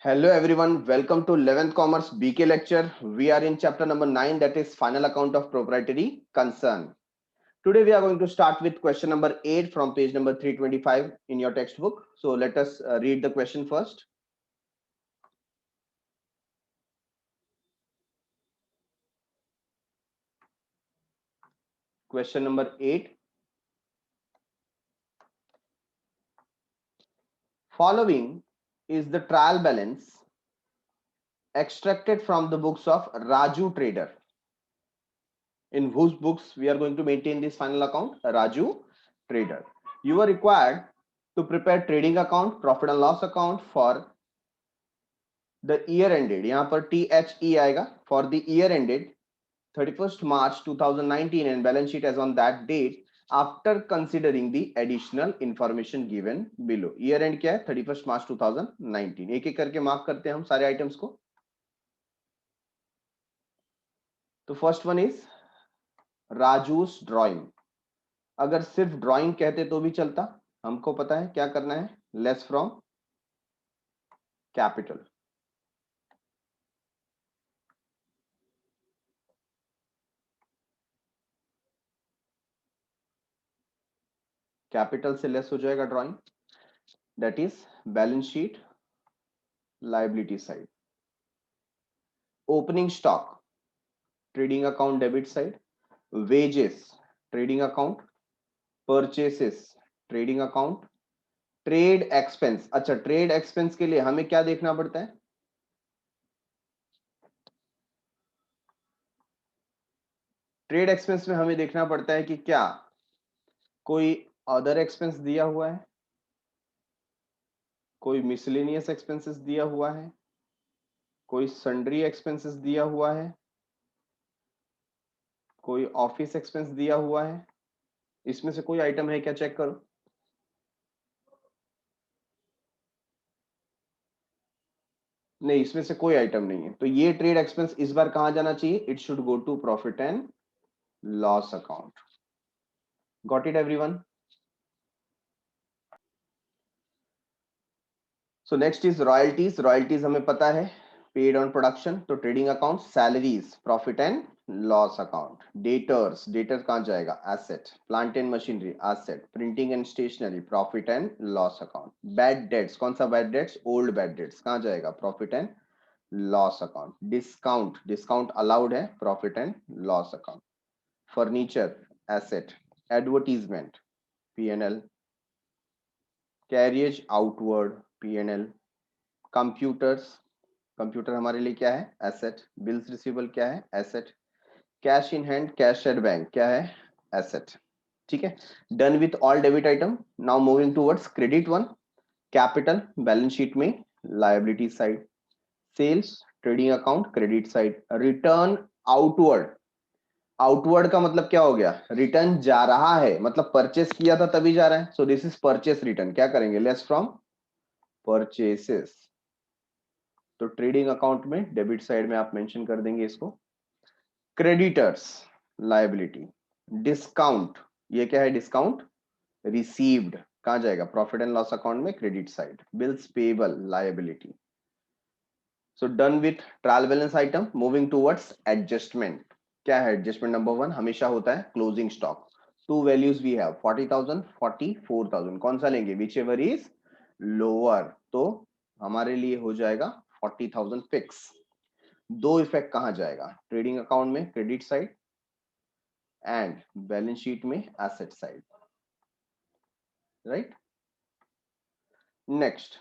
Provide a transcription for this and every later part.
Hello everyone, welcome to 11th Commerce BK lecture. We are in chapter number 9, that is final account of proprietary concern. Today we are going to start with question number 8 from page number 325 in your textbook. So let us read the question first. Question number 8. Following is the trial balance extracted from the books of Raju Trader. In whose books we are going to maintain this final account? Raju Trader. You are required to prepare trading account, profit and loss account for the year ended. यहाँ पर THE आएगा for the year ended 31st March 2019 and balance sheet as on that date after considering the additional information given below. Year end क्या है? 31st March 2019. एक एक करके mark करते हैं हम सारे आइटम्स को. तो first one is Raju's drawing. अगर सिर्फ ड्राइंग कहते तो भी चलता. हमको पता है क्या करना है. Less from capital. कैपिटल से लेस हो जाएगा drawing. That is balance sheet liability side. Opening stock trading account debit side. Wages trading account. Purchases trading account. Trade expense. अच्छा, ट्रेड एक्सपेंस के लिए हमें क्या देखना पड़ता है? ट्रेड एक्सपेंस में हमें देखना पड़ता है कि क्या कोई अदर एक्सपेंस दिया हुआ है, कोई मिसलेनियस एक्सपेंसेस दिया हुआ है, कोई सन्ड्री एक्सपेंसेस दिया हुआ है, कोई ऑफिस एक्सपेंस दिया हुआ है. इसमें से कोई आइटम है क्या? चेक करो. नहीं, इसमें से कोई आइटम नहीं है. तो ये ट्रेड एक्सपेंस इस बार कहां जाना चाहिए? It should go to profit and loss account. Got it everyone? So next is royalties. Royalties हमें पता है पेड ऑन प्रोडक्शन. तो trading account. Salaries profit and loss account. Debtors. Debtors कहां जाएगा? Asset. Plant and machinery asset. Printing and stationery profit and loss account. Bad debts. कौन सा bad debts? Old bad debts. कहां जाएगा? Profit and loss account. Discount. Discount allowed है. Profit and loss account. Furniture asset. Advertisement P&L. Carriage outward P&L. Computers. Computer हमारे लिए क्या है? Asset. Bills receivable क्या है? Asset. Cash in hand, cash at bank क्या है? एसेट. ठीक है. Done with all debit item. Now moving towards credit one. Capital balance sheet में liability side. Sales trading account credit side. Return outward. Outward का मतलब क्या हो गया? रिटर्न जा रहा है, मतलब परचेस किया था तभी जा रहा है. So this is purchase return. क्या करेंगे? Less from purchases. तो ट्रेडिंग अकाउंट में डेबिट साइड में आप मेंशन कर देंगे इसको. Creditors liability. डिस्काउंट. ये क्या है? Discount received. कहां जाएगा? प्रॉफिट एंड लॉस अकाउंट में credit side. Bills payable liability. So done with trial balance item. Moving towards adjustment. क्या है एडजस्टमेंट? नंबर वन हमेशा होता है closing stock. Two values we have 40,000 44,000. कौन सा लेंगे? Which ever is lower. तो हमारे लिए हो जाएगा 40,000 फिक्स. दो इफेक्ट कहां जाएगा? ट्रेडिंग अकाउंट में credit side and balance sheet में asset side. Right. Next,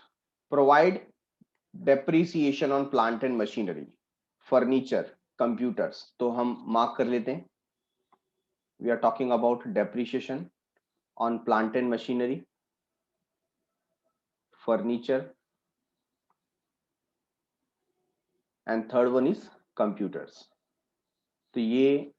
provide depreciation on plant and machinery. Furniture, computers. तो हम मार्क कर लेते हैं. We are talking about depreciation on plant and machinery, furniture and third one is computers. तो ये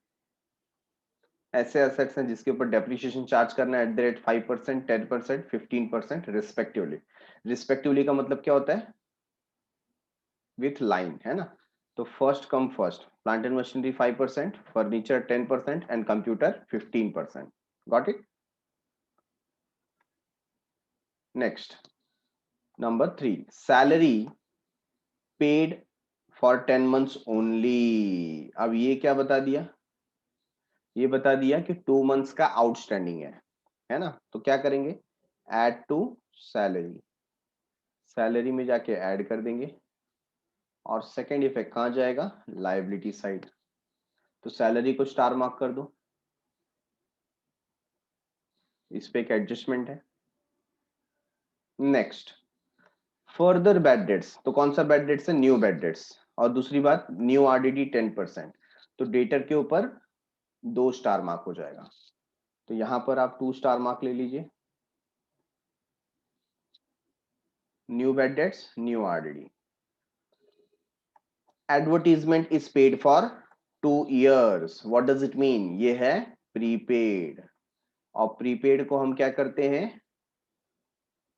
ऐसे assets हैं जिसके ऊपर डेप्रिसिएशन चार्ज करना है @ 5%, 10%, 15% रिस्पेक्टिवली. रिस्पेक्टिवली का मतलब क्या होता है? विथ लाइन, है ना. तो first come first. Plant and machinery 5%, furniture 10% and computer 15%. Got it? Next, number 3. Salary paid for 10 months only. अब ये क्या बता दिया, ये बता दिया कि 2 months का आउटस्टैंडिंग है ना। तो क्या करेंगे, ऐड टू सैलरी, सैलरी में जाके ऐड कर देंगे। और सेकेंड इफेक्ट कहाँ जाएगा, लायबिलिटी साइड। तो सैलरी को स्टार मार्क कर दो, इस पे एक एडजस्टमेंट है। नेक्स्ट, फर्दर बैड डेट्स, तो कौन सा बैड डेट्स है, न्यू बैड डेट्स। और दूसरी बात, न्यू आरडीडी 10%, तो डेटर के ऊपर 2 स्टार मार्क हो जाएगा। तो यहां पर आप 2 स्टार मार्क ले लीजिए, new bad dates, new RDD. Advertisement is paid for 2 years, what does it mean, ये है प्रीपेड। और प्रीपेड को हम क्या करते हैं,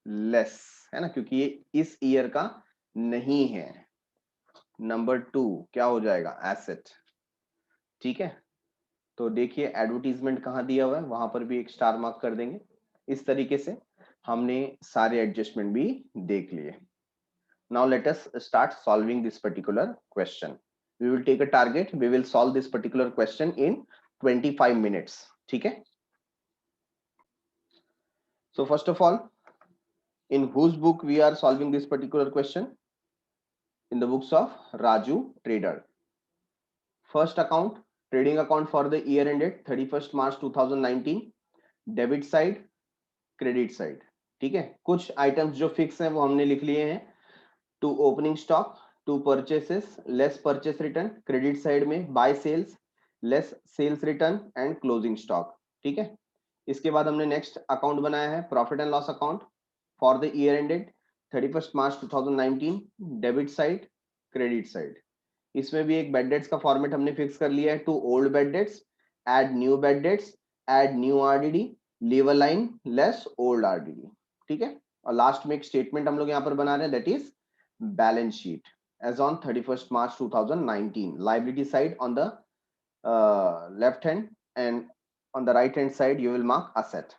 लेस, है ना, क्योंकि ये इस ईयर का नहीं है। नंबर 2 क्या हो जाएगा, एसेट। ठीक है, तो देखिए एडवर्टीजमेंट कहाँ दिया हुआ है, वहां पर भी एक स्टार मार्क कर देंगे। इस तरीके से हमने सारे एडजस्टमेंट भी देख लिए। Now let us start solving this particular question. We will take a target, we will solve this particular question in 25 minutes। ठीक है, so first of all, in whose book we are solving this particular question, in the books of Raju Trader। First account, trading account for the year ended 31st March 2019, debit side, credit side. ठीक है, कुछ items जो fix हैं वो हमने लिख लिए हैं। To opening stock, to purchases, less purchase return, credit side में by sales, less sales return and closing stock. ठीक है, इसके बाद हमने नेक्स्ट अकाउंट बनाया है profit and loss account for the year ended 31st March 2019, debit side, credit side. इसमें भी एक बैड डेट्स का फॉर्मेट हमने फिक्स कर लिया है, to old bad debts, add new bad debts, add new RDD, leave a line, less old RDD. ठीक है, और लास्ट में एक स्टेटमेंट हम लोग यहाँ पर बना रहे हैं, that is balance sheet as on 31st March 2019, liability side on the left hand and on the right hand side you will mark asset।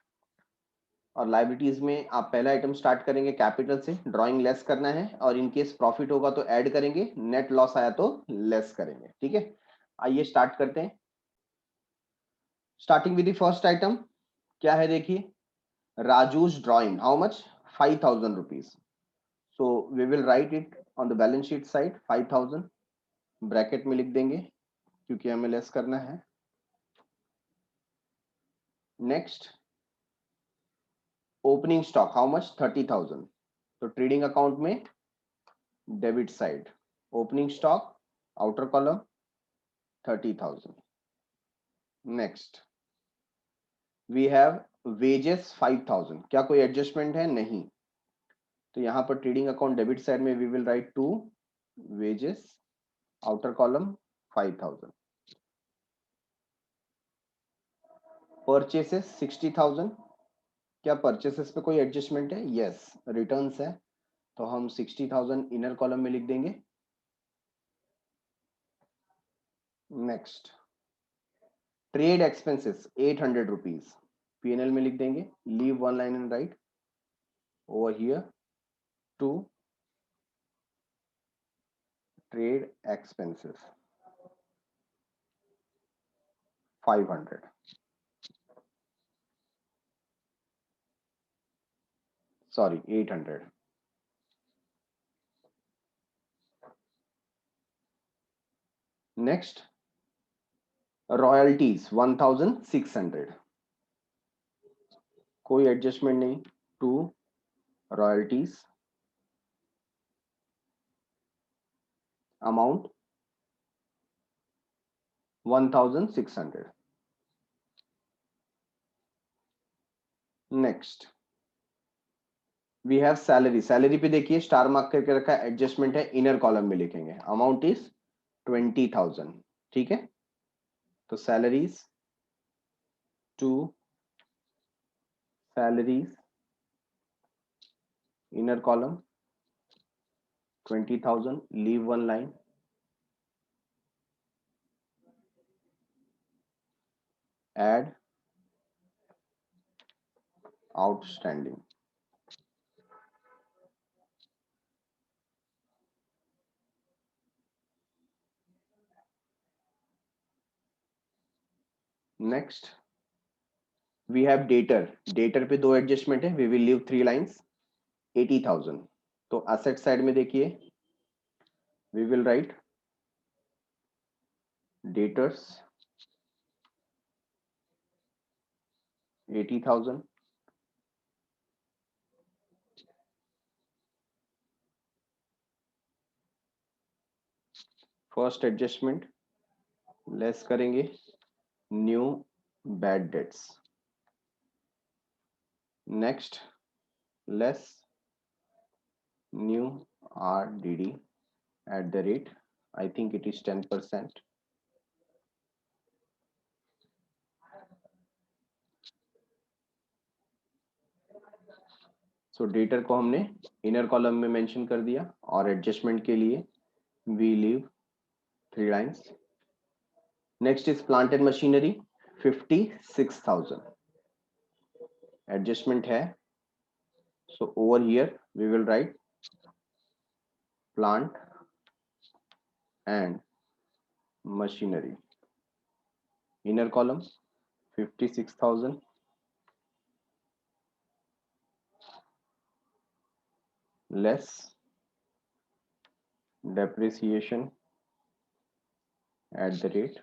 और लाइबिलिटीज में आप पहला आइटम स्टार्ट करेंगे कैपिटल से, ड्राइंग लेस करना है, और इन केस प्रॉफिट होगा तो ऐड करेंगे, नेट लॉस आया तो लेस करेंगे। ठीक है, आइए स्टार्ट करते हैं। Starting with the first item, क्या है देखिए, Raju's drawing, how much, 5,000 rupees. So we will write it on the balance sheet side 5,000, bracket में लिख देंगे क्योंकि हमें लेस करना है। Next, opening stock how much, 30,000, तो ट्रेडिंग अकाउंट में debit side, opening stock, outer column 30,000। Next, we have wages 5,000, क्या कोई एडजस्टमेंट है, नहीं, तो यहां पर ट्रेडिंग अकाउंट डेबिट साइड में we will write to wages, outer column 5,000। Purchases 60,000, क्या परचेसेस पे कोई एडजस्टमेंट है, यस, रिटर्न्स है, तो हम 60,000 इनर कॉलम में लिख देंगे। Next, trade expenses 800 rupees, PNL में लिख देंगे, leave one line and write over here to trade expenses 500, sorry 800। Next, royalties 1,600, कोई एडजस्टमेंट नहीं, to royalties amount 1,600। Next, we have salary, salary पे देखिए स्टार मार्क करके रखा है, एडजस्टमेंट है, इनर कॉलम में लिखेंगे, अमाउंट इज 20,000। ठीक है, तो salaries to salaries inner column 20,000, leave one line, add outstanding. Next we have debtor, debtor पे दो एडजस्टमेंट है, वी विल लीव 3 लाइंस 80,000। तो असेट साइड में देखिए we will write debtors 80,000, first adjustment less करेंगे new bad debts, next less new RDD at the rate, I think it is 10%. So debtor को हमने inner column में mention कर दिया और एडजस्टमेंट के लिए we leave 3 lines. Next is plant and machinery 56,000 adjustment है, so over here we will write plant and machinery, inner column 56,000 less depreciation at the rate,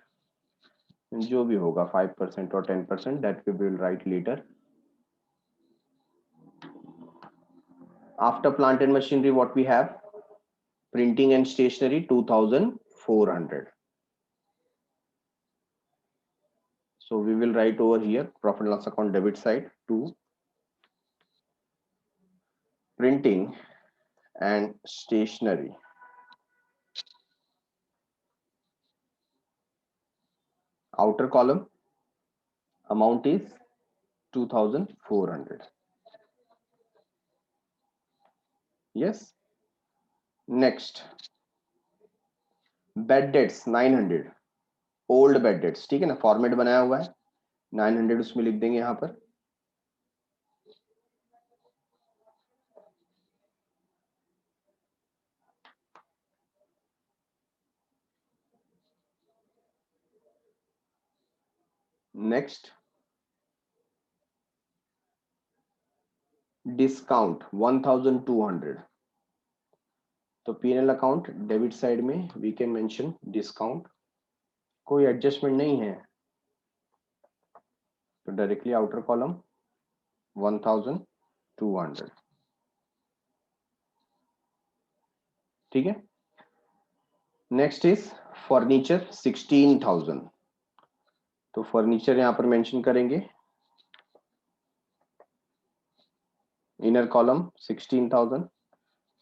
जो भी होगा 5% और 10%, that we will write later. After plant and machinery, what we have? Printing and stationery 2,400. So we will write over here profit and loss account debit side to printing and stationery. Outer column amount is 2,400. Yes. Next, bad debts 900, old bad debts, ठीक है ना, format बनाया हुआ है 900 उसमें लिख देंगे यहां पर। नेक्स्ट डिस्काउंट 1,200, तो पीएनएल अकाउंट डेबिट साइड में वी कैन मेंशन डिस्काउंट, कोई एडजस्टमेंट नहीं है तो डायरेक्टली आउटर कॉलम 1,200, ठीक है। नेक्स्ट इज फर्नीचर 16,000, तो फर्नीचर यहां पर मेंशन करेंगे inner column 16,000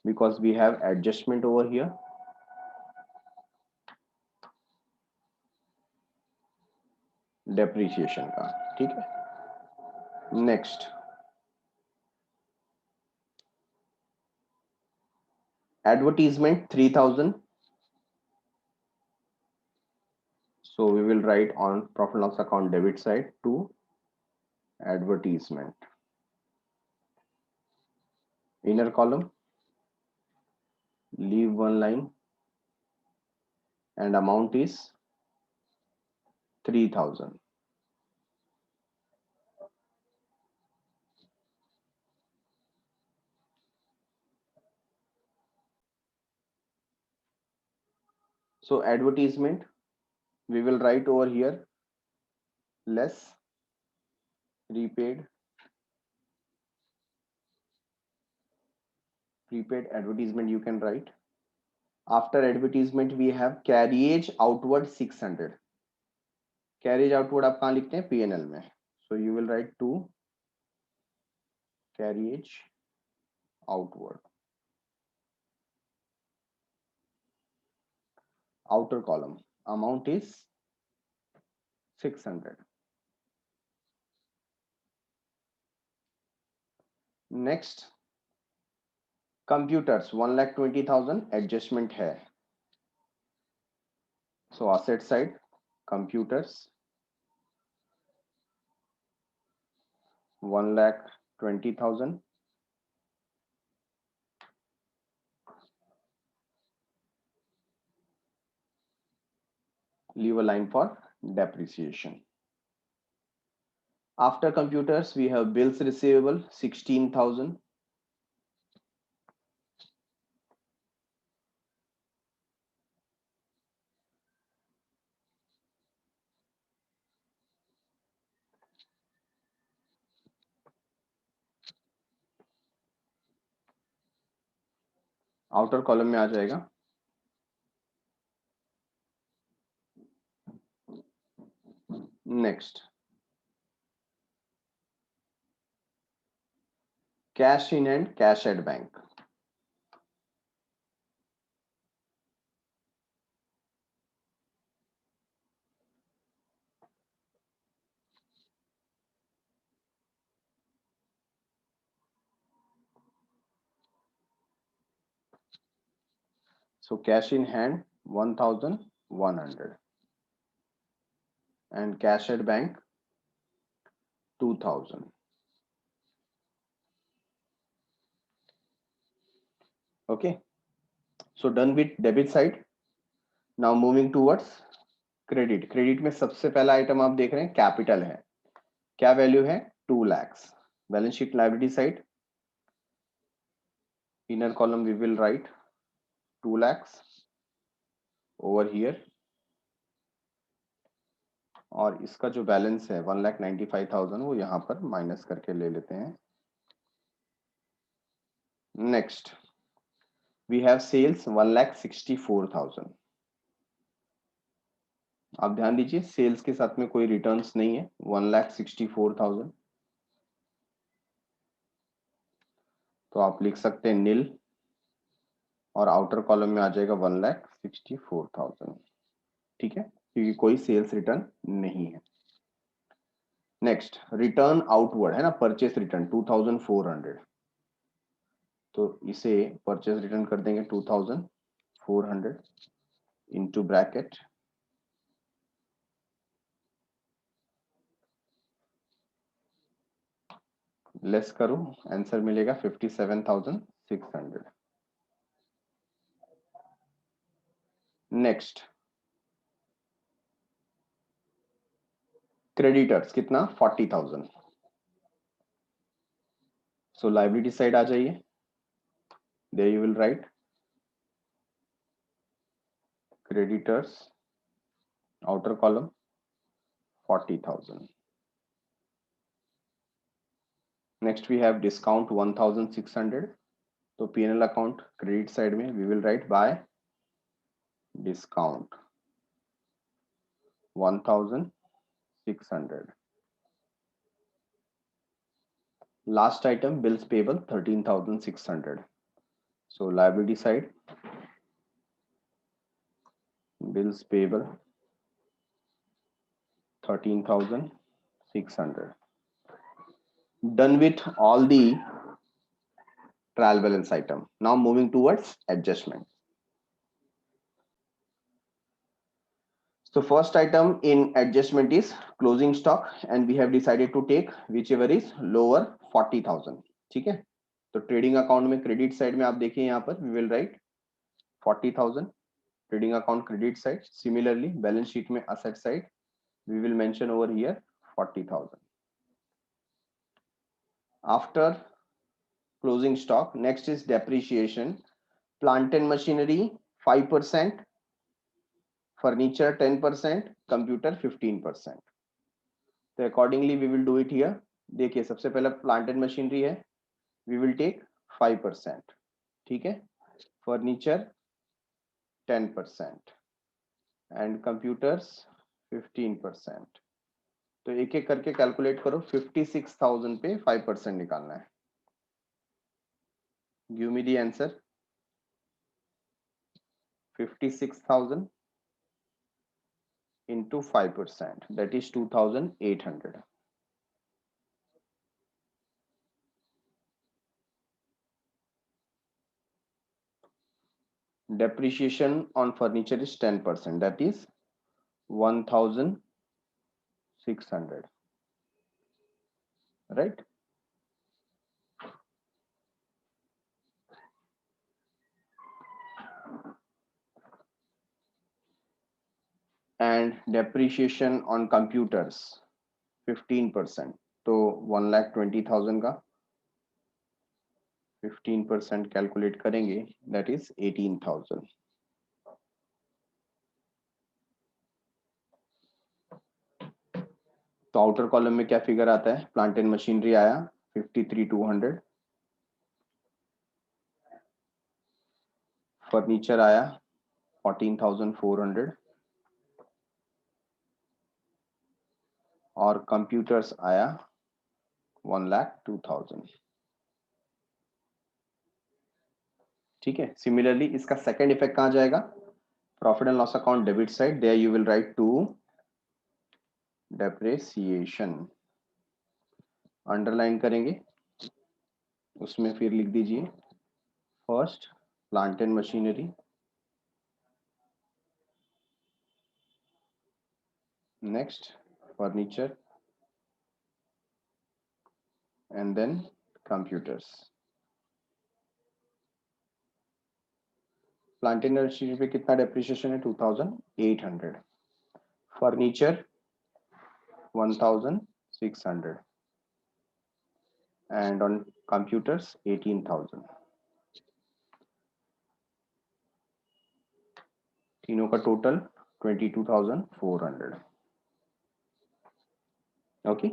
because we have adjustment over here, depreciation का, ठीक है। Next advertisement 3,000, so we will write on profit and loss account debit side to advertisement, inner column leave 1 line and amount is 3,000. So advertisement we will write over here less prepaid advertisement, you can write. After advertisement we have carriage outward 600, carriage outward आप कहाँ लिखते हैं P&L में, so you will write to carriage outward, outer column amount is 600. Next computers 1,20,000 adjustment है, so asset side computers 1,20,000, leave a line for depreciation. After computers, we have bills receivable 16,000. Outer column में आ जाएगा। Next, cash in hand, cash at bank. So cash in hand 1,100 and cash at bank 2,000. Okay, so done with debit side. Now moving towards credit. Credit में सबसे पहला item आप देख रहे हैं capital है। क्या वैल्यू है? 2 lakhs. Balance sheet liability side, inner column we will write 2 lakhs over here, और इसका जो बैलेंस है 1,95,000 वो यहाँ पर माइनस करके ले लेते हैं। Next, we have sales 1,64,000। आप ध्यान दीजिए सेल्स के साथ में कोई रिटर्न्स नहीं है। 1,64,000, तो आप लिख सकते हैं नील, और आउटर कॉलम में आ जाएगा 1,64,000। ठीक है, क्योंकि कोई सेल्स रिटर्न नहीं है। नेक्स्ट, रिटर्न आउटवर्ड है ना, परचेस रिटर्न 2,400, तो इसे परचेस रिटर्न कर देंगे 2,400 इनटू ब्रैकेट लेस करो, आंसर मिलेगा 57,600। नेक्स्ट, क्रेडिटर्स कितना? 40,000। सो लायबिलिटी साइड आ जाइए, there you will write creditors, outer column 40,000। Next we have discount 1,600, तो P&L अकाउंट क्रेडिट साइड में we will write by discount 1,600। Last item bills payable 13,600, so liability side bills payable 13,600. Done with all the trial balance item. Now moving towards adjustment. So first item in adjustment is closing stock, and we have decided to take whichever is lower 40,000. ठीक है, तो trading account में credit side में आप देखिए यहाँ पर we will write 40,000 trading account credit side. Similarly balance sheet में asset side we will mention over here 40,000. After closing stock, next is depreciation. Plant and machinery 5%, furniture 10%, computer 15%. So accordingly we will do it here. देखिए सबसे पहला plant and machinery है, we will take 5%, ठीक है, furniture 10% and computers 15%. तो एक एक करके कैलकुलेट करो, 56,000 पे 5% निकालना है। Give me the answer, 56,000 into 5%, that is 2,800. Depreciation on furniture is 10%, that is 1,600, right? And depreciation on computers 15%, तो 1,20,000 का 15% कैलकुलेट करेंगे, दैट इज 18,000। तो आउटर कॉलम में क्या फिगर आता है? प्लांट एंड मशीनरी आया 53,200, फर्नीचर आया 14,400 और कंप्यूटर्स आया 1,02,000। ठीक है। सिमिलरली इसका सेकंड इफेक्ट कहां जाएगा? Profit and loss account debit side, there you will write to depreciation, underline करेंगे, उसमें फिर लिख दीजिए first plant and machinery, next furniture and then computers. Plant and machinery पे कितना डेप्रिसिएशन है? 2,800, फर्नीचर 1,600 and on computers 18,000। तीनों का total 22,400। Okay.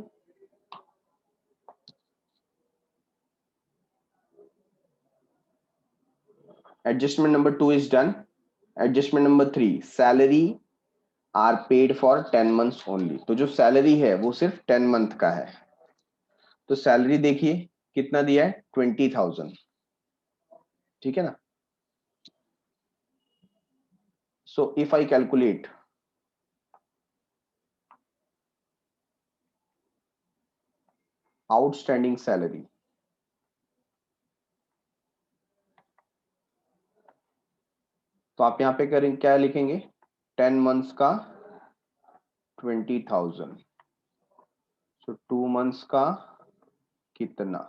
Adjustment number 2 is done. Adjustment number 3, salary are paid for 10 months only. तो जो salary है वो सिर्फ 10 मंथ का है। तो सैलरी देखिए कितना दिया है? 20,000। ठीक है ना। So if I calculate outstanding salary, तो आप यहां पे करें क्या लिखेंगे? 10 मंथ्स का 20,000, सो 2 मंथ्स का कितना?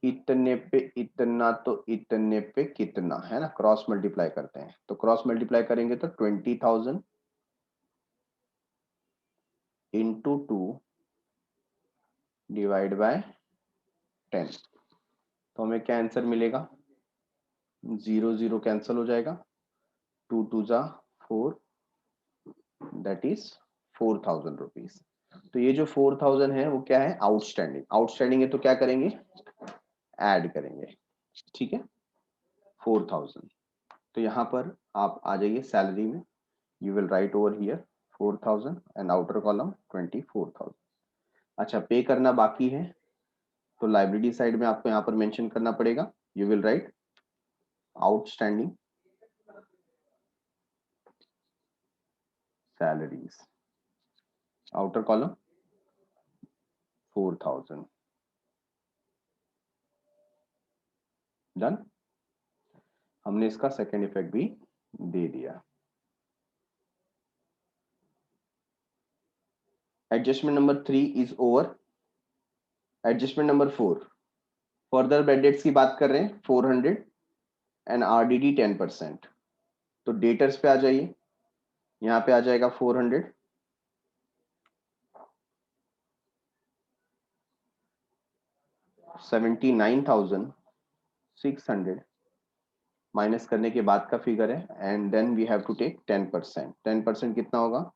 इतने पे इतना, तो इतने पे कितना है ना, क्रॉस मल्टीप्लाई करते हैं। तो क्रॉस मल्टीप्लाई करेंगे तो 20,000 इंटू 2 डिवाइड बाय 10, तो हमें क्या आंसर मिलेगा? 0 0 कैंसिल हो जाएगा, 2 2 जा 4, दैट इज 4,000 रुपीज। तो ये जो 4,000 है वो क्या है? आउटस्टैंडिंग। आउटस्टैंडिंग है तो क्या करेंगे? ऐड करेंगे। ठीक है, 4,000। तो यहाँ पर आप आ जाइए सैलरी में, you will write over here 4,000 and outer column 24,000। अच्छा, पे करना बाकी है तो लाइबिलिटी साइड में आपको यहाँ पर मेंशन करना पड़ेगा, you will right outstanding salaries, outer column 4,000। Done. हमने इसका सेकेंड इफेक्ट भी दे दिया। Adjustment number 3 is over. Adjustment number 4, further bad debts की बात कर रहे हैं 400 एंड आरडीडी 10%। तो डेटर्स पे आ जाइए, यहाँ पे आ जाएगा 400, 79,600 माइनस करने के बाद का फिगर है, and then we have to take 10%। 10% कितना होगा?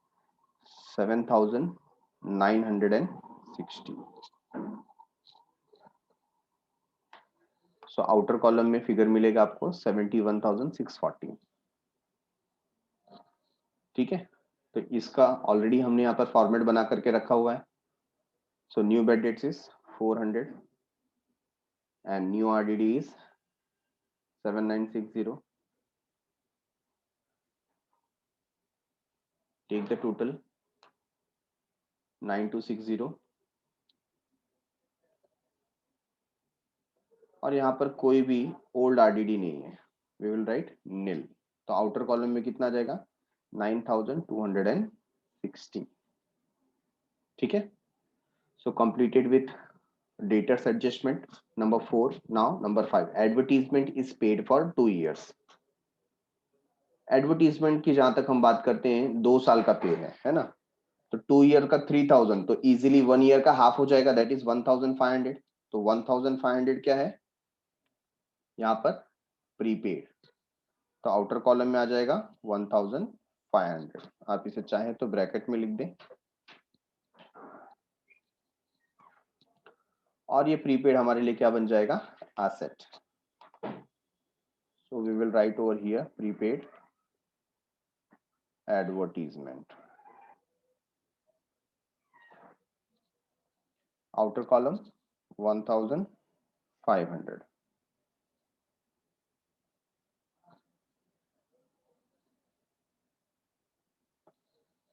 7,960। सो आउटर कॉलम में फिगर मिलेगा आपको 71,640। ठीक है। तो इसका ऑलरेडी हमने यहाँ पर फॉर्मेट बना करके रखा हुआ है। So new bad debts is 400 and new RDD is 7960. Take the total 9260 और यहाँ पर कोई भी ओल्ड RDD नहीं है, we will write nil। तो आउटर कॉलम में कितना जाएगा? 9,260। ठीक है। So completed with debtors adjustment number 4। Now number 5, advertisement is paid for 2 years। Advertisement की जहां तक हम बात करते हैं 2 साल का पे है ना। तो 2 ईयर का 3000, तो इजीली 1 ईयर का हाफ हो जाएगा, दैट इज 1500। तो 1500 क्या है यहाँ पर, प्रीपेड। तो आउटर कॉलम में आ जाएगा 1500। आप इसे चाहें तो ब्रैकेट में लिख दें, और ये प्रीपेड हमारे लिए क्या बन जाएगा, asset. So we will write over here prepaid advertisement, outer column 1500।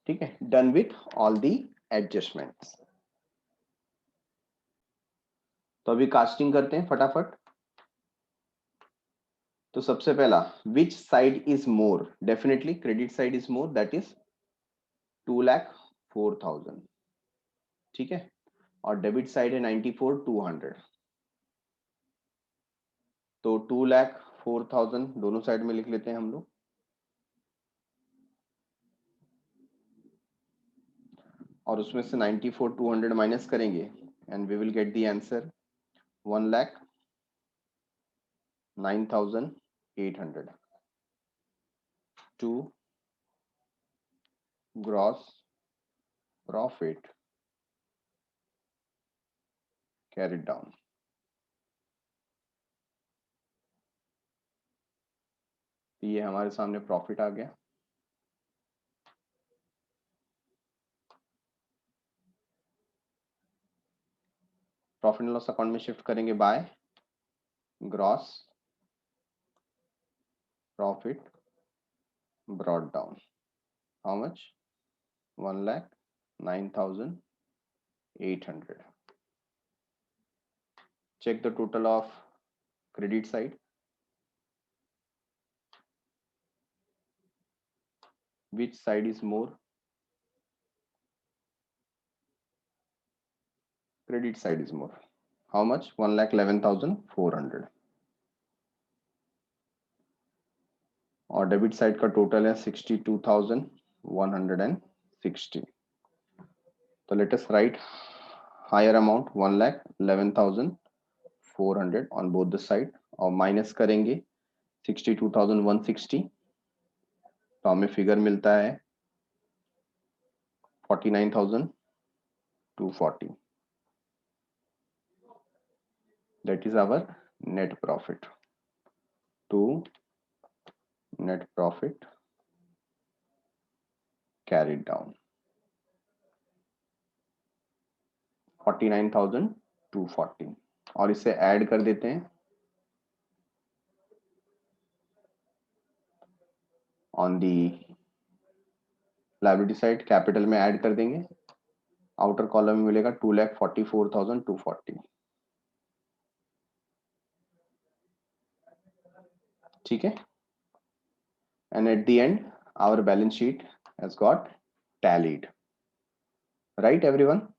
ठीक है, done with all the adjustments. तो अभी कास्टिंग करते हैं फटाफट। तो सबसे पहला, which side is more, definitely credit side is more, that is 2,04,000। ठीक है, और डेबिट साइड है 94,200। तो 2,04,000 दोनों साइड में लिख लेते हैं हम लोग, और उसमें से 94,200 माइनस करेंगे and we will get the answer 1,09,800 to gross profit carried down. ये हमारे सामने प्रॉफिट आ गया। प्रॉफिट एंड लॉस अकाउंट में शिफ्ट करेंगे by gross profit brought down, how much, 1,09,800। check the total of credit side, which side is more, credit side is more, how much, 1,11,400। और debit side का total है 62,160। तो let us write higher amount 1,11,400 on both the side, और minus करेंगे 62,160, तो हमें figure मिलता है 49,240। That is our net profit to net profit carried down, 49,240। और इसे ऐड कर देते हैं on the liability side, capital में ऐड कर देंगे, आउटर कॉलम में मिलेगा 2,44,240। ठीक है, and at the end our balance sheet has got tallied, right everyone?